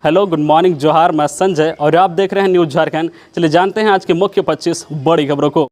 Hello, good morning, जोहार। मैं संजय और आप देख रहे हैं न्यूज़ झारखंड। चलिए जानते हैं आज के मुख्य 25 बड़ी खबरों को।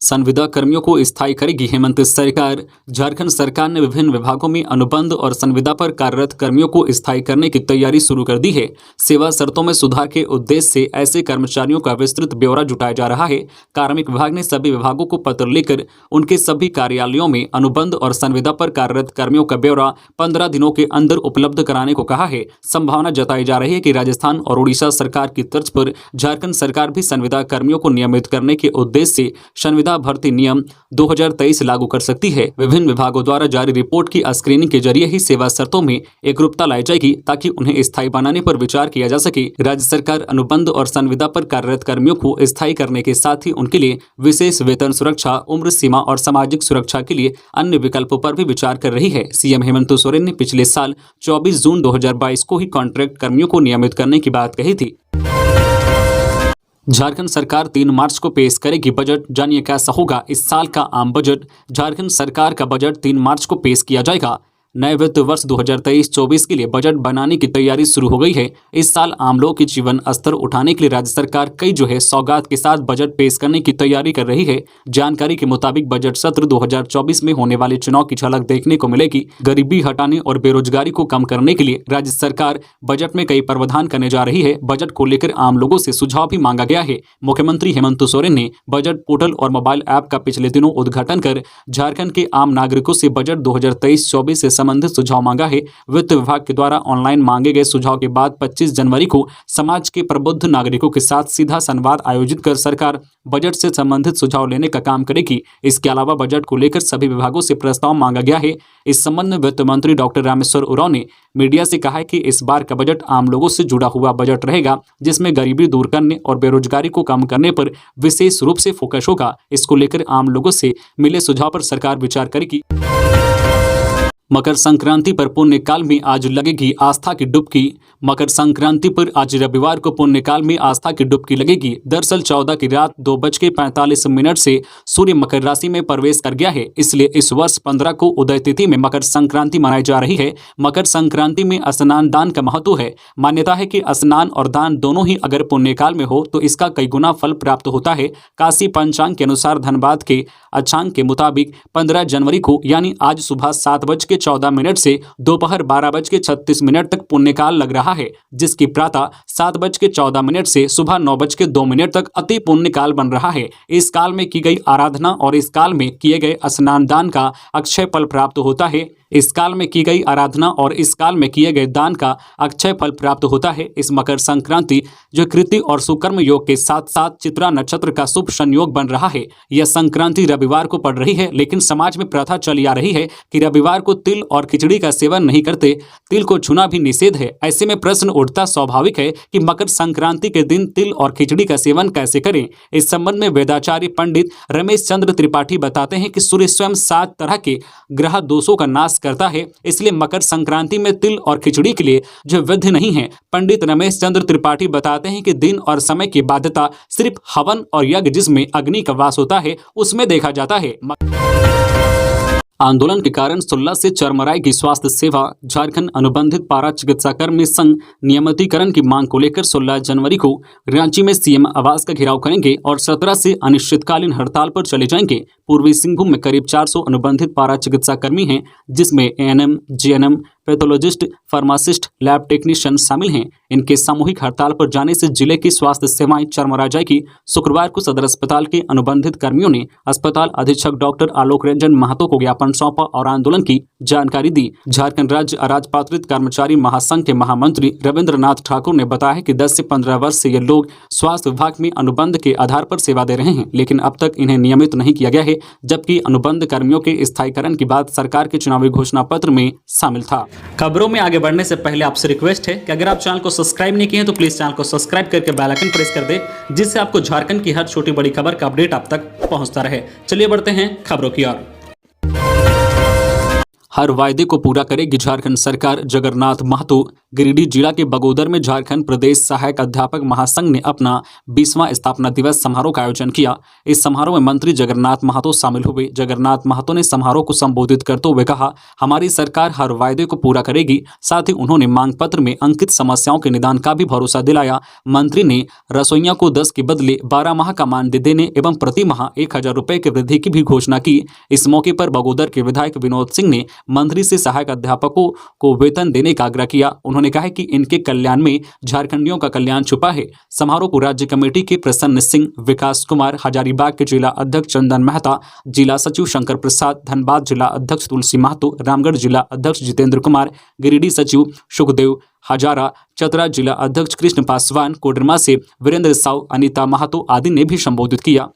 संविदा कर्मियों को स्थायी करेगी हेमंत सरकार। झारखंड सरकार ने विभिन्न विभागों में अनुबंध और संविदा पर कार्यरत कर्मियों को स्थायी करने की तैयारी शुरू कर दी है। सेवा शर्तों में सुधार के उद्देश्य से ऐसे कर्मचारियों का विस्तृत ब्यौरा जुटाया जा रहा है। कार्मिक विभाग ने सभी विभागों को पत्र लिखकर उनके सभी कार्यालयों में अनुबंध और संविदा पर कार्यरत कर्मियों का ब्यौरा 15 दिनों के अंदर उपलब्ध कराने को कहा है। संभावना जताई जा रही है कि राजस्थान और उड़ीसा सरकार की तर्ज पर झारखंड सरकार भी संविदा कर्मियों को नियमित करने के उद्देश्य से संविदा भर्ती नियम 2023 लागू कर सकती है। विभिन्न विभागों द्वारा जारी रिपोर्ट की स्क्रीनिंग के जरिए ही सेवा शर्तों में एकरूपता लाई जाएगी ताकि उन्हें स्थायी बनाने पर विचार किया जा सके। राज्य सरकार अनुबंध और संविदा पर कार्यरत कर्मियों को स्थायी करने के साथ ही उनके लिए विशेष वेतन सुरक्षा, उम्र सीमा और सामाजिक सुरक्षा के लिए अन्य विकल्पों पर भी विचार कर रही है। सीएम हेमंत सोरेन ने पिछले साल 24 जून 2022 को ही कॉन्ट्रैक्ट कर्मियों को नियमित करने की बात कही थी। झारखंड सरकार 3 मार्च को पेश करेगी बजट। जानिए कैसा होगा इस साल का आम बजट। झारखंड सरकार का बजट 3 मार्च को पेश किया जाएगा। नए वित्त वर्ष 2023-24 के लिए बजट बनाने की तैयारी शुरू हो गई है। इस साल आम लोगों की जीवन स्तर उठाने के लिए राज्य सरकार कई सौगात के साथ बजट पेश करने की तैयारी कर रही है। जानकारी के मुताबिक बजट सत्र 2024 में होने वाले चुनाव की झलक देखने को मिलेगी। गरीबी हटाने और बेरोजगारी को कम करने के लिए राज्य सरकार बजट में कई प्रावधान करने जा रही है। बजट को लेकर आम लोगों से सुझाव भी मांगा गया है। मुख्यमंत्री हेमंत सोरेन ने बजट पोर्टल और मोबाइल ऐप का पिछले दिनों उद्घाटन कर झारखंड के आम नागरिकों से बजट 2023-24 से संबंधित सुझाव मांगा है। वित्त विभाग के द्वारा ऑनलाइन मांगे गए सुझाव के बाद 25 जनवरी को समाज के प्रबुद्ध नागरिकों के साथ सीधा संवाद आयोजित कर सरकार बजट से संबंधित सुझाव लेने का काम करेगी। इसके अलावा बजट को लेकर सभी विभागों से प्रस्ताव मांगा गया है। इस संबंध में वित्त मंत्री डॉक्टर रामेश्वर उरांव ने मीडिया से कहा है कि इस बार का बजट आम लोगों से जुड़ा हुआ बजट रहेगा, जिसमें गरीबी दूर करने और बेरोजगारी को कम करने पर विशेष रूप से फोकस होगा। इसको लेकर आम लोगों से मिले सुझाव पर सरकार विचार करेगी। मकर संक्रांति पर पुण्यकाल में आज लगेगी आस्था की डुबकी। मकर संक्रांति पर आज रविवार को पुण्यकाल में आस्था की डुबकी लगेगी। दरअसल 14 की रात 2:45 से सूर्य मकर राशि में प्रवेश कर गया है, इसलिए इस वर्ष 15 को उदय तिथि में मकर संक्रांति मनाई जा रही है। मकर संक्रांति में स्नान दान का महत्व है। मान्यता है कि स्नान और दान दोनों ही अगर पुण्यकाल में हो तो इसका कई गुना फल प्राप्त होता है। काशी पंचांग के अनुसार धनबाद के अक्षांक के मुताबिक 15 जनवरी को यानी आज सुबह 7:14 से दोपहर 12:36 तक पुण्यकाल लग रहा है, जिसकी प्रातः 7:14 से सुबह 9:02 तक अति पुण्यकाल बन रहा है। इस काल में की गई आराधना और इस काल में किए गए स्नान दान का अक्षय फल प्राप्त होता है। इस काल में की गई आराधना और इस काल में किए गए दान का अक्षय फल प्राप्त होता है। इस मकर संक्रांति जो कृति और सुकर्म योग के साथ साथ चित्रा नक्षत्र का शुभ संयोग बन रहा है। यह संक्रांति रविवार को पड़ रही है, लेकिन समाज में प्रथा चली आ रही है कि रविवार को तिल और खिचड़ी का सेवन नहीं करते। तिल को छूना भी निषेध है। ऐसे में प्रश्न उठता स्वाभाविक है कि मकर संक्रांति के दिन तिल और खिचड़ी का सेवन कैसे करें। इस संबंध में वेदाचार्य पंडित रमेश चंद्र त्रिपाठी बताते हैं कि सूर्य स्वयं 7 तरह के ग्रह दोषों का नाश करता है, इसलिए मकर संक्रांति में तिल और खिचड़ी के लिए जो विधि नहीं है। पंडित रमेश चंद्र त्रिपाठी बताते हैं कि दिन और समय की बाध्यता सिर्फ हवन और यज्ञ जिसमें अग्नि का वास होता है उसमें देखा जाता है। आंदोलन के कारण 16 से चरमराएगी स्वास्थ्य सेवा। झारखंड अनुबंधित पारा चिकित्सा कर्मी संघ नियमितीकरण की मांग को लेकर 16 जनवरी को रांची में सीएम आवास का घेराव करेंगे और 17 से अनिश्चितकालीन हड़ताल पर चले जाएंगे। पूर्वी सिंहभूम में करीब 400 अनुबंधित पारा चिकित्सा कर्मी हैं, जिसमें ANM, GNM, pathologist, pharmacist, lab technician शामिल हैं। इनके सामूहिक हड़ताल पर जाने से जिले की स्वास्थ्य सेवाएं चरमरा जाएगी। शुक्रवार को सदर अस्पताल के अनुबंधित कर्मियों ने अस्पताल अधीक्षक डॉक्टर आलोक रंजन महतो को ज्ञापन सौंपा और आंदोलन की जानकारी दी। झारखंड राज्य अराजपत्रित कर्मचारी महासंघ के महामंत्री रविंद्रनाथ ठाकुर ने बताया कि 10 से 15 वर्ष से ये लोग स्वास्थ्य विभाग में अनुबंध के आधार पर सेवा दे रहे हैं, लेकिन अब तक इन्हें नियमित नहीं किया गया है, जबकि अनुबंध कर्मियों के स्थायीकरण की बात सरकार के चुनावी घोषणा पत्र में शामिल था। खबरों में आगे बढ़ने से पहले आपसे रिक्वेस्ट है कि अगर आप चैनल को सब्सक्राइब नहीं किए हैं तो प्लीज चैनल को सब्सक्राइब करके बेल आइकन प्रेस कर दे, जिससे आपको झारखंड की हर छोटी बड़ी खबर का अपडेट आप तक पहुंचता रहे। चलिए बढ़ते हैं खबरों की ओर। हर वायदे को पूरा करेगी झारखंड सरकार, जगन्नाथ महतो। गिरिडीह जिला के बगोदर में झारखंड प्रदेश सहायक अध्यापक महासंघ ने अपना 20वां स्थापना दिवस समारोह का आयोजन किया। इस समारोह में मंत्री जगन्नाथ महतो शामिल हुए। जगन्नाथ महतो ने समारोह को संबोधित करते हुए कहा, हमारी सरकार हर वायदे को पूरा करेगी। साथ ही उन्होंने मांग पत्र में अंकित समस्याओं के निदान का भी भरोसा दिलाया। मंत्री ने रसोइयों को 10 के बदले 12 माह का मानदेय देने एवं प्रति माह 1000 रुपए की वृद्धि की भी घोषणा की। इस मौके पर बगोदर के विधायक विनोद सिंह ने मंत्री से सहायक अध्यापकों को वेतन देने का आग्रह किया। उन्होंने कहा कि इनके कल्याण में झारखंडियों का कल्याण छुपा है। समारोह को राज्य कमेटी के प्रसन्न सिंह, विकास कुमार, हजारीबाग के जिला अध्यक्ष चंदन मेहता, जिला सचिव शंकर प्रसाद, धनबाद जिला अध्यक्ष तुलसी महतो, रामगढ़ जिला अध्यक्ष जितेंद्र कुमार, गिरिडीह सचिव सुखदेव हजारा, चतरा जिला अध्यक्ष कृष्ण पासवान, कोडरमा से वीरेंद्र साव, अनीता महतो आदि ने भी संबोधित किया।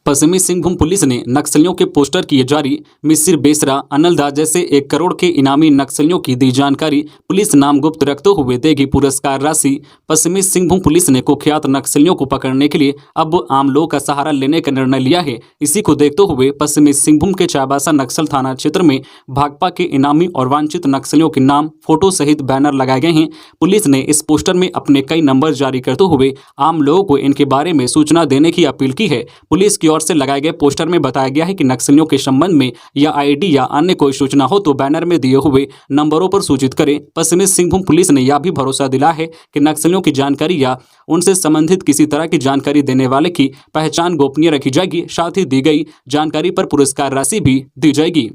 पश्चिमी सिंहभूम पुलिस ने नक्सलियों के पोस्टर किए जारी। मिसिर बेसरा, अनलदा जैसे 1 करोड़ के इनामी नक्सलियों की दी जानकारी। पुलिस नाम गुप्त रखते हुए देगी पुरस्कार राशि। पश्चिमी सिंहभूम पुलिस ने कुख्यात नक्सलियों को पकड़ने के लिए अब आम लोगों का सहारा लेने का निर्णय लिया है। इसी को देखते हुए पश्चिमी सिंहभूम के चाईबासा नक्सल थाना क्षेत्र में भाकपा के इनामी और वांछित नक्सलियों के नाम, फोटो सहित बैनर लगाए गए हैं। पुलिस ने इस पोस्टर में अपने कई नंबर जारी करते हुए आम लोगों को इनके बारे में सूचना देने की अपील की है। पुलिस की ओर से लगाए गए पोस्टर में बताया गया है कि नक्सलियों के संबंध में या आईडी या अन्य कोई सूचना हो तो बैनर में दिए हुए नंबरों पर सूचित करें। पश्चिमी सिंहभूम पुलिस ने यह भी भरोसा दिलाया है कि नक्सलियों की जानकारी या उनसे संबंधित किसी तरह की जानकारी देने वाले की पहचान गोपनीय रखी जाएगी। साथ ही दी गई जानकारी पर पुरस्कार राशि भी दी जाएगी।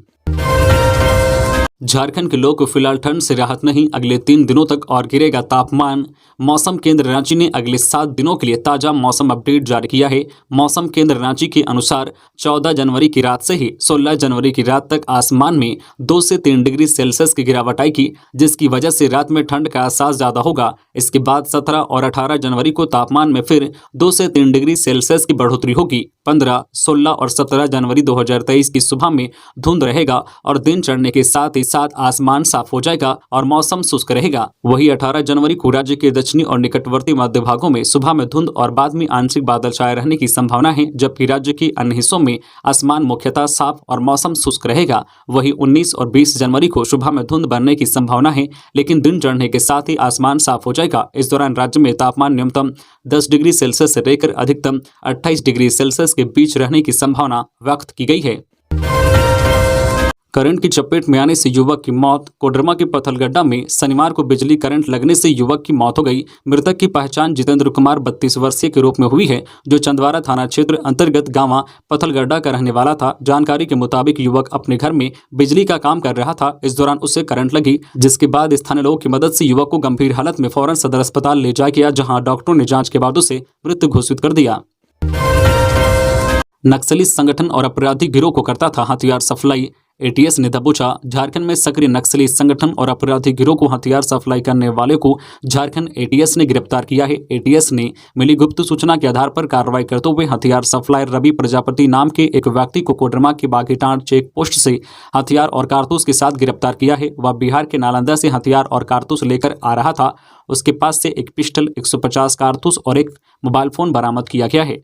झारखंड के लोगों को फिलहाल ठंड से राहत नहीं, अगले 3 दिनों तक और गिरेगा तापमान। मौसम केंद्र रांची ने अगले 7 दिनों के लिए ताजा मौसम अपडेट जारी किया है। मौसम केंद्र रांची के अनुसार 14 जनवरी की रात से ही 16 जनवरी की रात तक आसमान में 2 से 3 डिग्री सेल्सियस की गिरावट आएगी, जिसकी वजह से रात में ठंड का एहसास ज्यादा होगा। इसके बाद 17 और 18 जनवरी को तापमान में फिर 2 से 3 डिग्री सेल्सियस की बढ़ोतरी होगी। 15, 16 और 17 जनवरी 2023 की सुबह में धुंध रहेगा और दिन चढ़ने के साथ ही साथ आसमान साफ हो जाएगा और मौसम शुष्क रहेगा। वही 18 जनवरी को राज्य के दक्षिणी और निकटवर्ती मध्य भागों में सुबह में धुंध और बाद में आंशिक बादल छाए रहने की संभावना है, जबकि राज्य के अन्य हिस्सों में आसमान मुख्यतः साफ और मौसम शुष्क रहेगा। वही 19 और 20 जनवरी को सुबह में धुंध बनने की संभावना है, लेकिन दिन चढ़ने के साथ ही आसमान साफ हो जाएगा। इस दौरान राज्य में तापमान न्यूनतम 10 डिग्री सेल्सियस से लेकर अधिकतम 28 डिग्री सेल्सियस के बीच रहने की संभावना व्यक्त की गई है। करंट की चपेट में आने से युवक की मौत। कोडरमा के पथलगड्डा में शनिवार को बिजली करंट लगने से युवक की मौत हो गई। मृतक की पहचान जितेंद्र कुमार 32 वर्षीय के रूप में हुई है, जो चंदवारा थाना क्षेत्र अंतर्गत गांव पथलगड्डा का रहने वाला था। जानकारी के मुताबिक युवक अपने घर में बिजली का काम कर रहा था। इस दौरान उसे करंट लगी, जिसके बाद स्थानीय लोगों की मदद से युवक को गंभीर हालत में फौरन सदर अस्पताल ले जाया गया, जहाँ डॉक्टरों ने जाँच के बाद उसे मृत घोषित कर दिया। नक्सली संगठन और आपराधिक गिरोह को करता था हथियार सप्लाई। एटीएस ने दबोचा। झारखंड में सक्रिय नक्सली संगठन और आपराधिक गिरोह को हथियार सप्लाई करने वाले को झारखंड एटीएस ने गिरफ्तार किया है। एटीएस ने मिली गुप्त सूचना के आधार पर कार्रवाई करते हुए हथियार सप्लायर रवि प्रजापति नाम के एक व्यक्ति को कोडरमा के बागीटांड चेक पोस्ट से हथियार और कारतूस के साथ गिरफ्तार किया है। वह बिहार के नालंदा से हथियार और कारतूस लेकर आ रहा था। उसके पास से एक पिस्टल, 150 कारतूस और एक मोबाइल फोन बरामद किया गया है।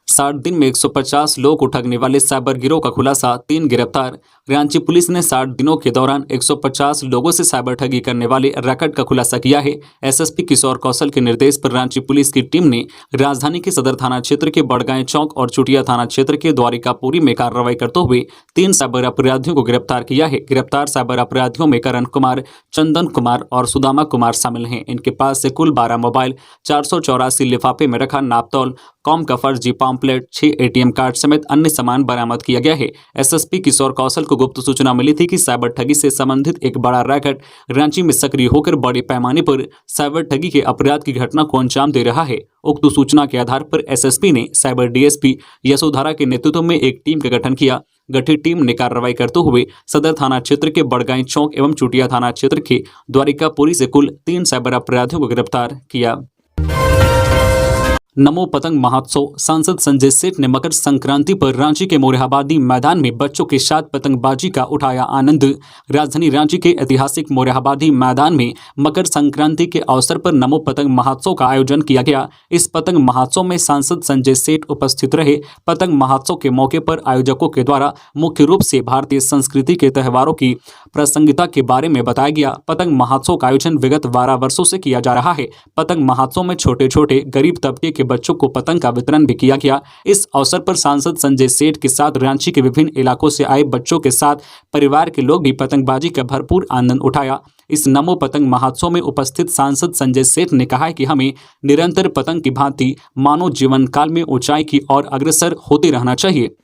60 दिन में 150 लोग को ठगने वाले साइबर गिरोह का खुलासा, 3 गिरफ्तार। रांची पुलिस ने 60 दिनों के दौरान 150 लोगों से साइबर ठगी करने वाले रैकेट का खुलासा किया है। एसएसपी किशोर कौशल के निर्देश पर रांची पुलिस की टीम ने राजधानी के सदर थाना क्षेत्र के बड़गांव चौक और चुटिया थाना क्षेत्र के द्वारिकापुरी में कार्रवाई करते हुए 3 साइबर अपराधियों को गिरफ्तार किया है। गिरफ्तार साइबर अपराधियों में करण कुमार, चंदन कुमार और सुदामा कुमार शामिल हैं। इनके पास से कुल 12 मोबाइल, 484 लिफाफे में रखा नापतौल, कॉम का फर्जी पॉम्पलेट, 6 एटीएम कार्ड समेत अन्य सामान बरामद किया गया है। एसएसपी किशोर कौशल को गुप्त सूचना मिली थी कि साइबर ठगी से संबंधित एक बड़ा रैकेट रांची में सक्रिय होकर बड़े पैमाने पर साइबर ठगी के अपराध की घटना को अंजाम दे रहा है। उक्त सूचना के आधार पर एसएसपी ने साइबर डीएसपी यशोधरा के नेतृत्व में एक टीम का गठन किया। गठित टीम ने कार्रवाई करते हुए सदर थाना क्षेत्र के बड़गांव चौक एवं चुटिया थाना क्षेत्र के द्वारिकापुरी से कुल 3 साइबर अपराधियों को गिरफ्तार किया। नमो पतंग महोत्सव। सांसद संजय सेठ ने मकर संक्रांति पर रांची के मोरहाबादी मैदान में बच्चों के साथ पतंगबाजी का उठाया आनंद। राजधानी रांची के ऐतिहासिक मोरहाबादी मैदान में मकर संक्रांति के अवसर पर नमो पतंग महोत्सव का आयोजन किया गया। इस पतंग महोत्सव में सांसद संजय सेठ उपस्थित रहे। पतंग महोत्सव के मौके पर आयोजकों के द्वारा मुख्य रूप से भारतीय संस्कृति के त्योहारों की प्रासंगिकता के बारे में बताया गया। पतंग महोत्सव का आयोजन विगत 12 वर्षों से किया जा रहा है। पतंग महोत्सव में छोटे छोटे गरीब तबके के बच्चों को पतंग का वितरण भी किया गया। इस अवसर पर सांसद संजय सेठ के साथ रांची के विभिन्न इलाकों से आए बच्चों के साथ परिवार के लोग भी पतंगबाजी का भरपूर आनंद उठाया। इस नमो पतंग महोत्सव में उपस्थित सांसद संजय सेठ ने कहा कि हमें निरंतर पतंग की भांति मानव जीवन काल में ऊंचाई की ओर अग्रसर होते रहना चाहिए।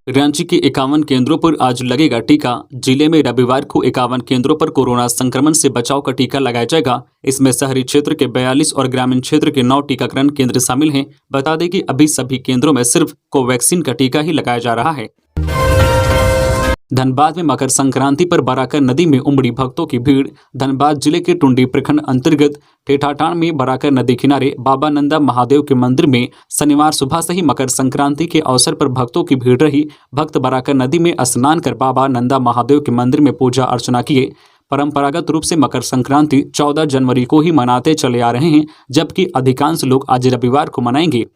रांची के 51 केंद्रों पर आज लगेगा टीका। जिले में रविवार को 51 केंद्रों पर कोरोना संक्रमण से बचाव का टीका लगाया जाएगा। इसमें शहरी क्षेत्र के 42 और ग्रामीण क्षेत्र के 9 टीकाकरण केंद्र शामिल हैं। बता दें कि अभी सभी केंद्रों में सिर्फ कोवैक्सीन का टीका ही लगाया जा रहा है। धनबाद में मकर संक्रांति पर बराकर नदी में उमड़ी भक्तों की भीड़। धनबाद जिले के टुंडी प्रखंड अंतर्गत ठेठाटान में बराकर नदी किनारे बाबा नंदा महादेव के मंदिर में शनिवार सुबह से ही मकर संक्रांति के अवसर पर भक्तों की भीड़ रही। भक्त बराकर नदी में स्नान कर बाबा नंदा महादेव के मंदिर में पूजा अर्चना किए। परंपरागत रूप से मकर संक्रांति 14 जनवरी को ही मनाते चले आ रहे हैं, जबकि अधिकांश लोग आज रविवार को मनाएंगे।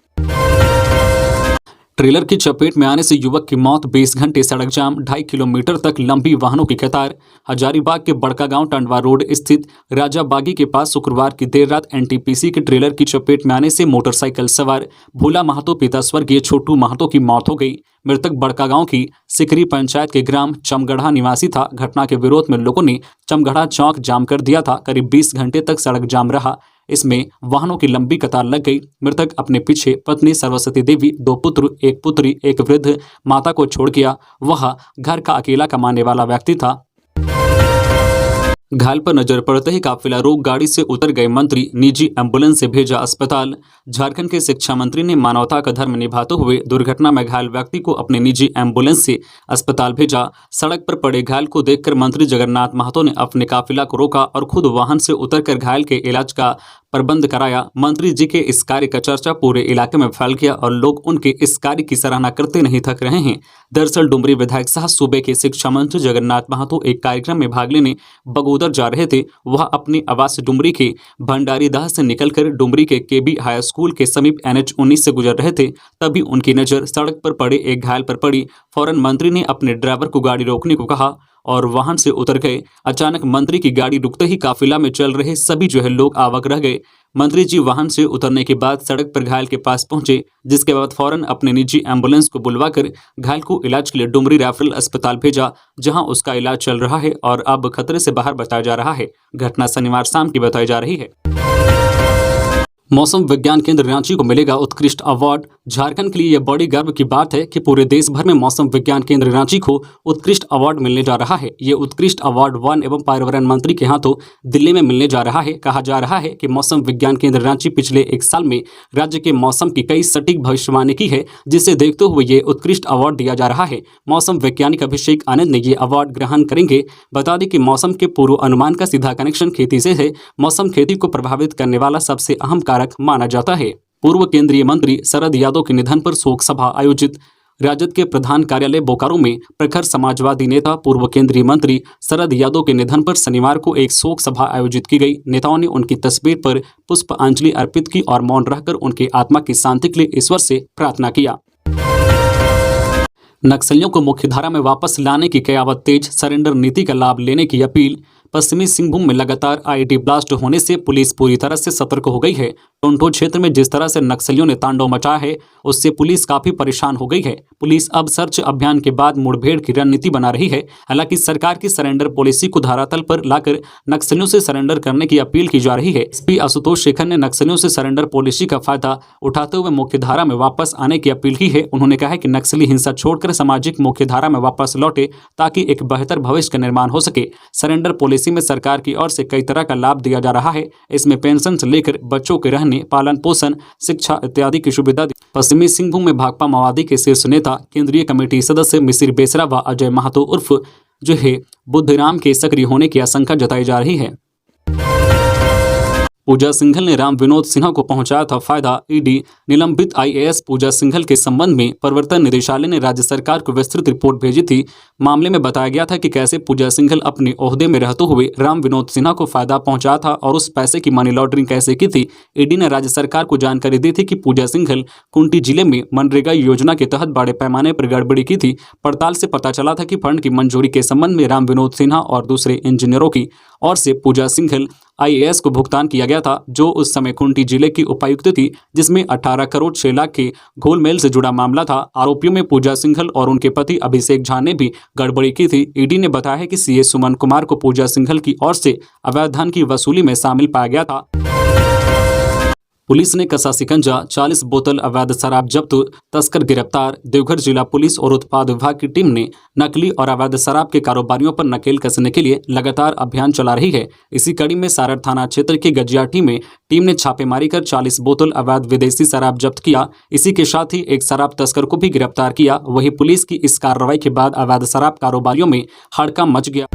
ट्रेलर की चपेट में आने से युवक की मौत, 20 घंटे सड़क जाम, 2.5 किलोमीटर तक लंबी वाहनों की कतार। हजारीबाग के बड़का गांव टंडवा रोड स्थित राजा बागी के पास शुक्रवार की देर रात एनटीपीसी के ट्रेलर की चपेट में आने से मोटरसाइकिल सवार भोला महतो पिता स्वर्गीय छोटू महतो की मौत हो गई। मृतक बड़का गांव की सिकरी पंचायत के ग्राम चमगढ़ा निवासी था। घटना के विरोध में लोगों ने चमगढ़ा चौक जाम कर दिया था। करीब 20 घंटे तक सड़क जाम रहा। इसमें वाहनों की लंबी कतार लग गई। मृतक अपने पीछे पत्नी सरस्वती देवी, 2 पुत्र, 1 पुत्री, एक वृद्ध माता को छोड़ गया। वह घर का अकेला कमाने वाला व्यक्ति था। घायल पर नजर पड़ते ही काफिला रोक गाड़ी से उतर गए मंत्री, निजी एम्बुलेंस से भेजा अस्पताल। झारखंड के शिक्षा मंत्री ने मानवता का धर्म निभाते हुए दुर्घटना में घायल व्यक्ति को अपने निजी एम्बुलेंस से अस्पताल भेजा। सड़क पर पड़े घायल को देखकर मंत्री जगन्नाथ महतो ने अपने काफिला को रोका और खुद वाहन से उतरकर घायल के इलाज का प्रबंध कराया। मंत्री जी के इस कार्य का चर्चा पूरे इलाके में फैल गया और लोग उनके इस कार्य की सराहना करते नहीं थक रहे हैं। दरअसल डुमरी विधायक सह सूबे के शिक्षा मंत्री जगन्नाथ महतो एक कार्यक्रम में भाग लेने बगोदर जा रहे थे। वह अपनी आवास डुमरी के भंडारीदाह से निकलकर डुमरी के केबी हाई स्कूल के समीप NH-19 से गुजर रहे थे। तभी उनकी नजर सड़क पर पड़े एक घायल पर पड़ी। फौरन मंत्री ने अपने ड्राइवर को गाड़ी रोकने को कहा और वाहन से उतर गए। अचानक मंत्री की गाड़ी रुकते ही काफिला में चल रहे सभी लोग आवाक रह गए। मंत्री जी वाहन से उतरने के बाद सड़क पर घायल के पास पहुंचे, जिसके बाद फौरन अपने निजी एम्बुलेंस को बुलवाकर घायल को इलाज के लिए डुमरी रेफरल अस्पताल भेजा, जहां उसका इलाज चल रहा है और अब खतरे से बाहर बताया जा रहा है। घटना शनिवार शाम की बताई जा रही है। मौसम विज्ञान केंद्र रांची को मिलेगा उत्कृष्ट अवार्ड। झारखंड के लिए यह बड़ी गर्व की बात है कि पूरे देश भर में मौसम विज्ञान केंद्र रांची को उत्कृष्ट अवार्ड मिलने जा रहा है। ये उत्कृष्ट अवार्ड वन एवं पर्यावरण मंत्री के हाथों दिल्ली में मिलने जा रहा है। कहा जा रहा है कि मौसम विज्ञान केंद्र रांची पिछले 1 साल में राज्य के मौसम की कई सटीक भविष्यवाणी की है, जिसे देखते हुए ये उत्कृष्ट अवार्ड दिया जा रहा है। मौसम वैज्ञानिक अभिषेक आनंद ने ये अवार्ड ग्रहण करेंगे। बता दें कि मौसम के पूर्व अनुमान का सीधा कनेक्शन खेती से है। मौसम खेती को प्रभावित करने वाला सबसे अहम कारक माना जाता है। पूर्व केंद्रीय मंत्री शरद यादव के निधन पर शोक सभा आयोजित। राजद के प्रधान कार्यालय बोकारो में प्रखर समाजवादी नेता पूर्व केंद्रीय मंत्री शरद यादव के निधन पर शनिवार को एक शोक सभा आयोजित की गई। नेताओं ने उनकी तस्वीर पर पुष्पांजलि अर्पित की और मौन रहकर उनकी आत्मा की शांति के लिए ईश्वर से प्रार्थना किया। नक्सलियों को मुख्यधारा में वापस लाने की कयावत तेज, सरेंडर नीति का लाभ लेने की अपील। पश्चिमी सिंहभूम में लगातार आईईडी ब्लास्ट होने से पुलिस पूरी तरह से सतर्क हो गई है। टोंटो क्षेत्र में जिस तरह से नक्सलियों ने तांडव मचाया है, उससे पुलिस काफी परेशान हो गई है। पुलिस अब सर्च अभियान के बाद मुठभेड़ की रणनीति बना रही है। हालांकि सरकार की सरेंडर पॉलिसी को धरातल पर लाकर नक्सलियों से सरेंडर करने की अपील की जा रही है। एसपी आशुतोष शेखर ने नक्सलियों से सरेंडर पॉलिसी का फायदा उठाते हुए मुख्यधारा में वापस आने की अपील की है। उन्होंने कहा कि नक्सली हिंसा छोड़कर सामाजिक मुख्यधारा में वापस लौटे ताकि एक बेहतर भविष्य का निर्माण हो सके। सरेंडर पॉलिसी में सरकार की ओर से कई तरह का लाभ दिया जा रहा है। इसमें पेंशन से लेकर बच्चों के रहने, पालन पोषण, शिक्षा इत्यादि की सुविधा। पश्चिमी सिंहभूम में भाकपा माओवादी के शीर्ष नेता केंद्रीय कमेटी सदस्य मिसिर बेसरा व अजय महतो उर्फ जो है बुद्धराम के सक्रिय होने की आशंका जताई जा रही है। पूजा सिंघल ने राम विनोद सिन्हा को पहुंचाया था फायदा। ईडी निलंबित आईएएस पूजा सिंघल के संबंध में प्रवर्तन निदेशालय ने राज्य सरकार को विस्तृत रिपोर्ट भेजी थी। मामले में बताया गया था कि कैसे पूजा सिंघल अपने ओहदे में रहते हुए राम विनोद सिन्हा को फायदा पहुंचाया था और उस पैसे की मनी लॉन्ड्रिंग कैसे की थी। ईडी ने राज्य सरकार को जानकारी दी थी कि पूजा सिंघल कुंटी जिले में मनरेगा योजना के तहत बड़े पैमाने पर गड़बड़ी की थी। पड़ताल से पता चला था कि फंड की मंजूरी के संबंध में राम विनोद सिन्हा और दूसरे इंजीनियरों की ओर से पूजा सिंघल आईएएस को भुगतान किया गया था, जो उस समय कुंटी जिले की उपायुक्त थी, जिसमें 18 करोड़ 6 लाख के घोलमेल से जुड़ा मामला था। आरोपियों में पूजा सिंघल और उनके पति अभिषेक झा ने भी गड़बड़ी की थी। ईडी ने बताया है कि सीए सुमन कुमार को पूजा सिंघल की ओर से अवैध धन की वसूली में शामिल पाया गया था। पुलिस ने कसा शिकंजा, 40 बोतल अवैध शराब जब्त, तस्कर गिरफ्तार। देवघर जिला पुलिस और उत्पाद विभाग की टीम ने नकली और अवैध शराब के कारोबारियों पर नकेल कसने के लिए लगातार अभियान चला रही है। इसी कड़ी में सारण थाना क्षेत्र के गजियाटी में टीम ने छापेमारी कर 40 बोतल अवैध विदेशी शराब जब्त किया। इसी के साथ ही एक शराब तस्कर को भी गिरफ्तार किया। वहीं पुलिस की इस कार्रवाई के बाद अवैध शराब कारोबारियों में हड़कंप मच गया।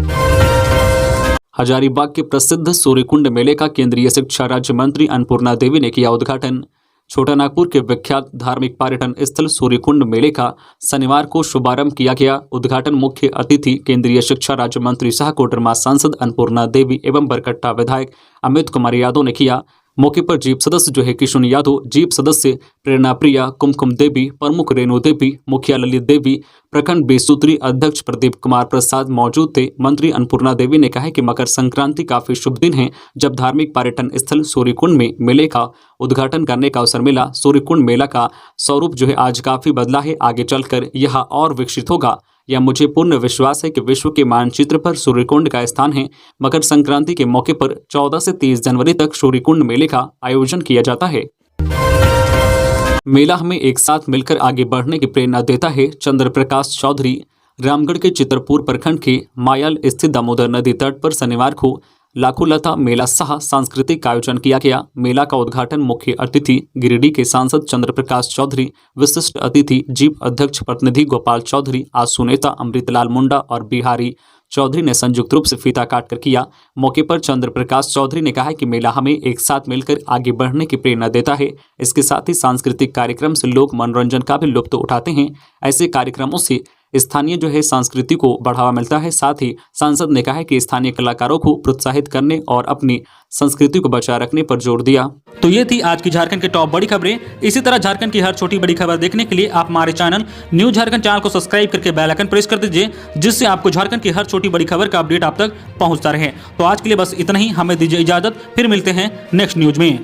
हजारीबाग के प्रसिद्ध सूर्यकुंड मेले का केंद्रीय शिक्षा राज्य मंत्री अन्नपूर्णा देवी ने किया उद्घाटन। छोटा नागपुर के विख्यात धार्मिक पर्यटन स्थल सूर्यकुंड मेले का शनिवार को शुभारंभ किया गया। उद्घाटन मुख्य अतिथि केंद्रीय शिक्षा राज्य मंत्री सह कोडरमा सांसद अन्नपूर्णा देवी एवं बरकट्टा विधायक अमित कुमार यादव ने किया। मौके पर जीप सदस्य किशुन यादव, जीप सदस्य प्रेरणा प्रिया, कुमकुम देवी, प्रमुख रेणु देवी, मुखिया ललित देवी, प्रखंड बेसूत्री अध्यक्ष प्रदीप कुमार प्रसाद मौजूद थे। मंत्री अन्नपूर्णा देवी ने कहा कि मकर संक्रांति काफी शुभ दिन है, जब धार्मिक पर्यटन स्थल सूर्यकुंड में मेले का उद्घाटन करने का अवसर मिला। सूर्यकुंड मेला का स्वरूप आज काफी बदला है, आगे चलकर यह और विकसित होगा। यह मुझे पूर्ण विश्वास है कि विश्व के मानचित्र पर सूर्यकुंड का स्थान है। मकर संक्रांति के मौके पर 14 से 30 जनवरी तक सूर्यकुंड मेले का आयोजन किया जाता है। मेला हमें एक साथ मिलकर आगे बढ़ने की प्रेरणा देता है। चंद्र प्रकाश चौधरी। रामगढ़ के चित्रपुर प्रखंड के मायल स्थित दामोदर नदी तट पर शनिवार को लाखों लता मेला सह सांस्कृतिक आयोजन किया गया। मेला का उद्घाटन मुख्य अतिथि गिरिडीह के सांसद चंद्र प्रकाश चौधरी, विशिष्ट अतिथि जीप अध्यक्ष प्रतिनिधि गोपाल चौधरी, आसू नेता अमृतलाल मुंडा और बिहारी चौधरी ने संयुक्त रूप से फीता काटकर किया। मौके पर चंद्र प्रकाश चौधरी ने कहा कि मेला हमें एक साथ मिलकर आगे बढ़ने की प्रेरणा देता है। इसके साथ ही सांस्कृतिक कार्यक्रम से लोग मनोरंजन का भी लुत्फ उठाते हैं। ऐसे कार्यक्रमों से स्थानीय संस्कृति को बढ़ावा मिलता है। साथ ही सांसद ने कहा कि स्थानीय कलाकारों को प्रोत्साहित करने और अपनी संस्कृति को बचाए रखने पर जोर दिया। तो ये थी आज की झारखंड की टॉप बड़ी खबरें। इसी तरह झारखंड की हर छोटी बड़ी खबर देखने के लिए आप हमारे चैनल न्यूज झारखंड चैनल को सब्सक्राइब करके बेल आइकन प्रेस कर दीजिए, जिससे आपको झारखंड की हर छोटी बड़ी खबर का अपडेट आप तक पहुंचता रहे। तो आज के लिए बस इतना ही, हमें दीजिए इजाजत, फिर मिलते हैं नेक्स्ट न्यूज में।